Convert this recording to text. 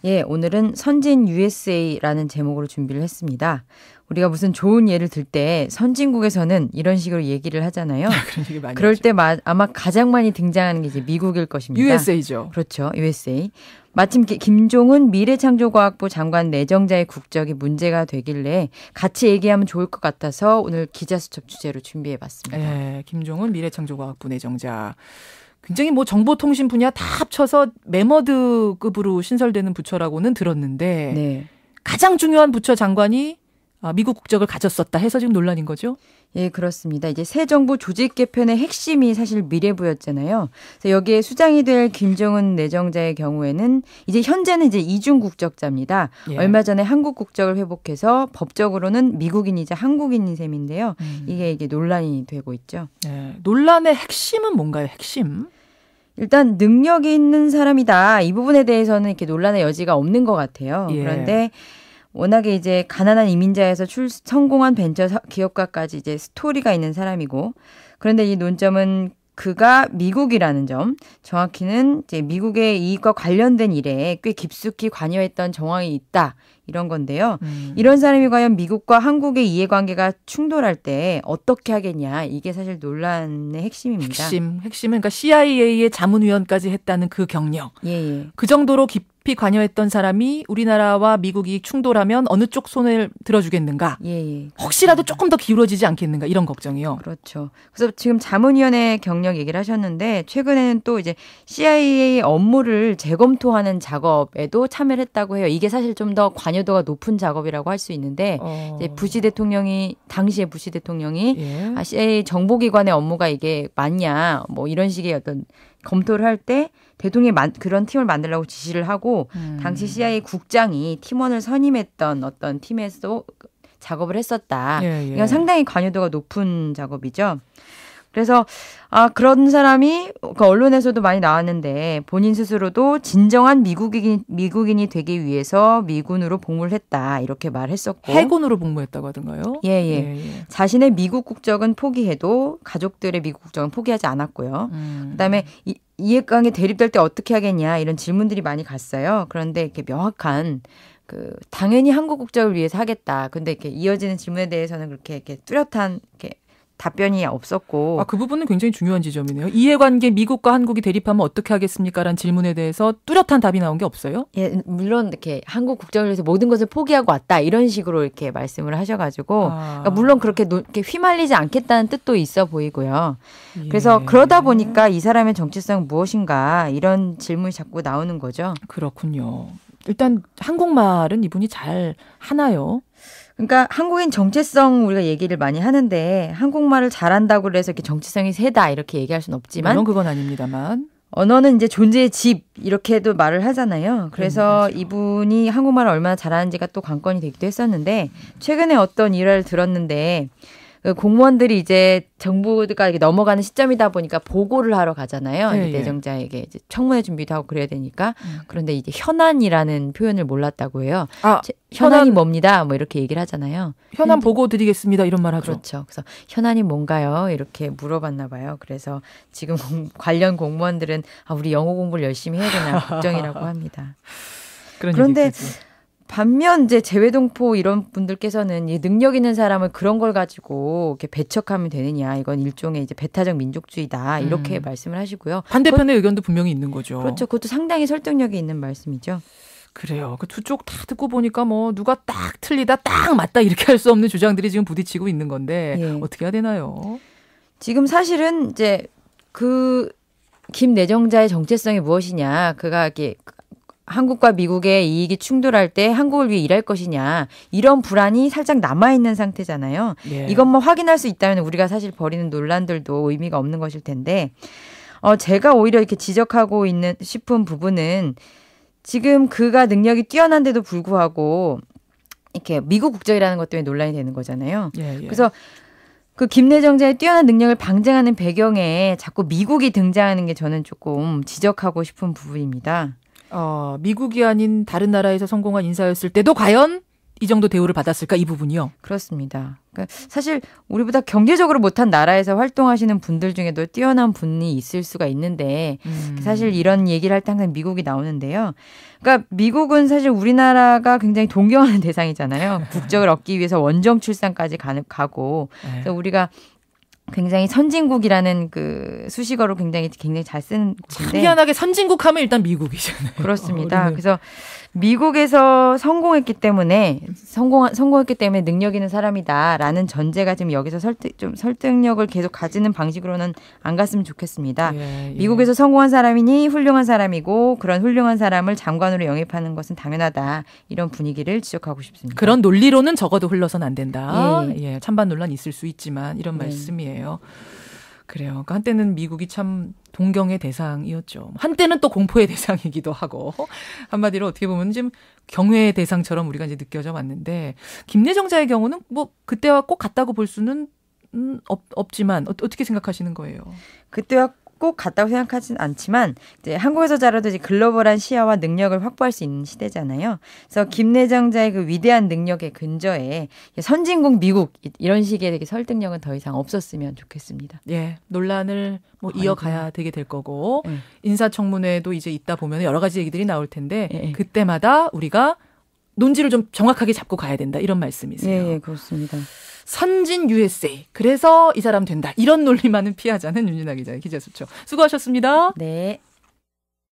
예, 오늘은 선진 USA라는 제목으로 준비를 했습니다. 우리가 무슨 좋은 예를 들 때 선진국에서는 이런 식으로 얘기를 하잖아요. 그런 얘기 많이 그럴 하죠. 때 아마 가장 많이 등장하는 게 이제 미국일 것입니다. USA죠. 그렇죠. USA. 마침 김종은 미래창조과학부 장관 내정자의 국적이 문제가 되길래 같이 얘기하면 좋을 것 같아서 오늘 기자수첩 주제로 준비해봤습니다. 네, 김종은 미래창조과학부 내정자. 굉장히 뭐 정보통신 분야 다 합쳐서 매머드급으로 신설되는 부처라고는 들었는데 네. 가장 가장 중요한 부처 장관이 미국 국적을 가졌었다 해서 지금 논란인 거죠? 예, 그렇습니다. 이제 새 정부 조직 개편의 핵심이 사실 미래부였잖아요. 그래서 여기에 수장이 될 김정은 내정자의 경우에는 이제 현재는 이제 이중 국적자입니다. 예. 얼마 전에 한국 국적을 회복해서 법적으로는 미국인이자 한국인인 셈인데요. 이게 논란이 되고 있죠. 네, 논란의 핵심은 뭔가요? 핵심? 일단 능력이 있는 사람이다. 이 부분에 대해서는 이렇게 논란의 여지가 없는 것 같아요. 예. 그런데 워낙에 이제 가난한 이민자에서 성공한 벤처 기업가까지 이제 스토리가 있는 사람이고, 그런데 이 논점은 그가 미국이라는 점, 정확히는 이제 미국의 이익과 관련된 일에 꽤 깊숙이 관여했던 정황이 있다. 이런 건데요. 이런 사람이 과연 미국과 한국의 이해관계가 충돌할 때 어떻게 하겠냐. 이게 사실 논란의 핵심입니다. 핵심은 그러니까 CIA의 자문위원까지 했다는 그 경력. 예. 그 정도로 깊이 관여했던 사람이 우리나라와 미국이 충돌하면 어느 쪽 손을 들어주겠는가? 예. 혹시라도 조금 더 기울어지지 않겠는가? 이런 걱정이요. 그렇죠. 그래서 지금 자문위원회 경력 얘기를 하셨는데 최근에는 또 이제 CIA 업무를 재검토하는 작업에도 참여를 했다고 해요. 이게 사실 좀 더 관여도가 높은 작업이라고 할 수 있는데 이제 당시의 부시 대통령이 예. CIA 정보기관의 업무가 이게 맞냐 뭐 이런 식의 어떤 검토를 할 때 대통령이 그런 팀을 만들라고 지시를 하고 당시 CIA 국장이 팀원을 선임했던 어떤 팀에서 작업을 했었다. 예. 이건 상당히 관여도가 높은 작업이죠. 그래서 그런 사람이 그 언론에서도 많이 나왔는데 본인 스스로도 진정한 미국인이 되기 위해서 미군으로 복무를 했다. 이렇게 말했었고. 해군으로 복무했다고 하던가요? 예. 자신의 미국 국적은 포기해도 가족들의 미국 국적은 포기하지 않았고요. 그다음에 이해관계 대립될 때 어떻게 하겠냐 이런 질문들이 많이 갔어요. 그런데 이렇게 명확한 당연히 한국 국적을 위해서 하겠다. 근데 이렇게 이어지는 질문에 대해서는 그렇게 뚜렷한 답변이 없었고. 그 부분은 굉장히 중요한 지점이네요. 이해관계 미국과 한국이 대립하면 어떻게 하겠습니까? 라는 질문에 대해서 뚜렷한 답이 나온 게 없어요? 예, 물론 이렇게 한국 국적을 위해서 모든 것을 포기하고 왔다. 이런 식으로 이렇게 말씀을 하셔가지고. 그러니까 물론 그렇게 휘말리지 않겠다는 뜻도 있어 보이고요. 그래서 그러다 보니까 이 사람의 정체성은 무엇인가 이런 질문이 자꾸 나오는 거죠. 그렇군요. 일단 한국말은 이분이 잘 하나요? 그러니까 한국인 정체성 우리가 얘기를 많이 하는데 한국말을 잘한다고 해서 이렇게 정체성이 세다 이렇게 얘기할 수는 없지만 물론 그건 아닙니다만 언어는 이제 존재의 집 이렇게도 말을 하잖아요. 그래서 그렇죠. 이분이 한국말을 얼마나 잘하는지가 또 관건이 되기도 했었는데 최근에 어떤 일화를 들었는데 그 공무원들이 이제 정부가 이렇게 넘어가는 시점이다 보니까 보고를 하러 가잖아요. 예. 내정자에게 이제 청문회 준비도 하고 그래야 되니까. 그런데 이제 현안이라는 표현을 몰랐다고 해요. 현안이 뭡니다. 뭐 이렇게 얘기를 하잖아요. 현안 보고 드리겠습니다. 이런 말 하죠. 그렇죠. 그래서 현안이 뭔가요? 이렇게 물어봤나 봐요. 그래서 지금 관련 공무원들은 우리 영어 공부를 열심히 해야 되나 걱정이라고 합니다. 그런데 얘기까지. 반면 이제 재외동포 이런 분들께서는 이 능력 있는 사람을 그런 걸 가지고 이렇게 배척하면 되느냐. 이건 일종의 이제 배타적 민족주의다. 이렇게 말씀을 하시고요. 반대편의 의견도 분명히 있는 거죠. 그렇죠. 그것도 상당히 설득력이 있는 말씀이죠. 그래요. 그 두 쪽 다 듣고 보니까 뭐 누가 딱 틀리다 딱 맞다 이렇게 할 수 없는 주장들이 지금 부딪히고 있는 건데 예. 어떻게 해야 되나요? 지금 사실은 이제 김 내정자의 정체성이 무엇이냐. 그가 이렇게 한국과 미국의 이익이 충돌할 때 한국을 위해 일할 것이냐 이런 불안이 살짝 남아있는 상태잖아요. 예. 이것만 확인할 수 있다면 우리가 사실 벌이는 논란들도 의미가 없는 것일 텐데 제가 오히려 이렇게 지적하고 싶은 부분은 지금 그가 능력이 뛰어난데도 불구하고 이렇게 미국 국적이라는 것 때문에 논란이 되는 거잖아요. 예. 그래서 그 김내정자의 뛰어난 능력을 방증하는 배경에 자꾸 미국이 등장하는 게 저는 조금 지적하고 싶은 부분입니다. 미국이 아닌 다른 나라에서 성공한 인사였을 때도 과연 이 정도 대우를 받았을까 이 부분이요. 그렇습니다. 그러니까 사실 우리보다 경제적으로 못한 나라에서 활동하시는 분들 중에도 뛰어난 분이 있을 수가 있는데 사실 이런 얘기를 할 때 항상 미국이 나오는데요. 그러니까 미국은 사실 우리나라가 굉장히 동경하는 대상이잖아요. 국적을 얻기 위해서 원정 출산까지 가고 그래서 우리가 굉장히 선진국이라는 그 수식어로 굉장히 잘 쓰는 곳인데 희한하게 선진국 하면 일단 미국이잖아요. 그렇습니다. 그래서 미국에서 성공했기 때문에 능력 있는 사람이다라는 전제가 지금 여기서 설득력을 계속 가지는 방식으로는 안 갔으면 좋겠습니다. 예. 미국에서 성공한 사람이니 훌륭한 사람이고 그런 훌륭한 사람을 장관으로 영입하는 것은 당연하다. 이런 분위기를 지적하고 싶습니다. 그런 논리로는 적어도 흘러서는 안 된다. 예, 찬반 논란 있을 수 있지만 이런 말씀이에요. 그래요. 그러니까 한때는 미국이 참 동경의 대상이었죠. 한때는 또 공포의 대상이기도 하고 한마디로 어떻게 보면 지금 경외의 대상처럼 우리가 이제 느껴져 왔는데 김내정자의 경우는 뭐 그때와 꼭 같다고 볼 수는 없지만 어떻게 생각하시는 거예요? 그때와 꼭 같다고 생각하진 않지만 이제 한국에서 자라도 이제 글로벌한 시야와 능력을 확보할 수 있는 시대잖아요. 그래서 김내정자의 그 위대한 능력의 근저에 선진국 미국 이런 식의 되게 설득력은 더 이상 없었으면 좋겠습니다. 예, 논란을 뭐 이어가야 되게 될 거고 인사청문회도 이제 있다 보면 여러 가지 얘기들이 나올 텐데 그때마다 우리가 논지를 좀 정확하게 잡고 가야 된다 이런 말씀이세요. 예, 그렇습니다. 선진 USA. 그래서 이 사람 된다. 이런 논리만은 피하자는 윤진아 기자의 기자수첩. 수고하셨습니다. 네.